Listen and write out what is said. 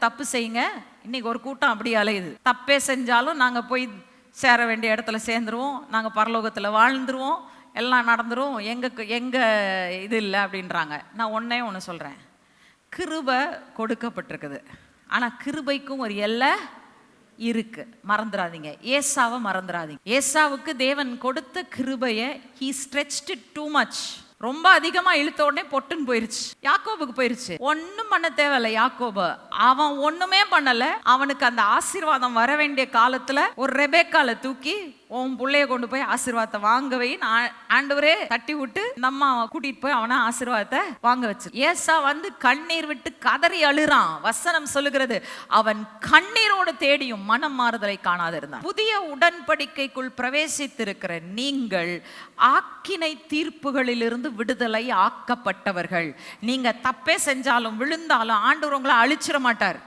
தப்பு செய்யுங்க. இன்னைக்கு ஒரு கூட்டம் அப்படி அலையுது. தப்பே செஞ்சாலும் நாங்க போய் சேர வேண்டிய இடத்துல சேர்ந்துருவோம், நாங்க பரலோகத்துல வாழ்ந்துருவோம், எல்லாம் நடந்துரும், எங்க இது இல்லை அப்படின்றாங்க. நான் ஒன்னே ஒன்று சொல்றேன், கிருபை கொடுக்கப்பட்டிருக்குது, ஆனா கிருபைக்கும் ஒரு எல்லை இருக்கு, மறந்துடாதீங்க. ஏசாவை மறந்துடாதீங்க. ஏசாவுக்கு தேவன் கொடுத்த கிருபையை he stretched it too much. ரொம்ப அதிகமா இழுத்த உடனே பொட்டுன்னு போயிருச்சு. யாக்கோபுக்கு போயிருச்சு. ஒன்னும் பண்ண தேவையில்ல. யாக்கோபு அவன் ஒண்ணுமே பண்ணல. அவனுக்கு அந்த ஆசீர்வாதம் வர வேண்டிய காலத்துல ஒரு ரெபேக்கால தூக்கி உன் பிள்ளைய கொண்டு போய் ஆசீர்வாதத்தை வாங்கவே ஆண்டவரே தட்டி விட்டு நம்ம கூட்டிட்டு போய் அவனை ஆசீர்வாதத்தை வாங்க வச்சு. ஏசா வந்து கண்ணீர் விட்டு கதறி அழுறான். வசனம் சொல்லுகிறது, அவன் கண்ணீரோடு தேடியும் மனம் மாறுதலை காணாது இருந்தான். புதிய உடன்படிக்கைக்குள் பிரவேசித்திருக்கிற நீங்கள் ஆக்கினை தீர்ப்புகளில் இருந்து விடுதலை ஆக்கப்பட்டவர்கள். நீங்க தப்பே செஞ்சாலும் விழுந்தாலும் ஆண்டவர் உங்களை அழிச்சிட மாட்டார்.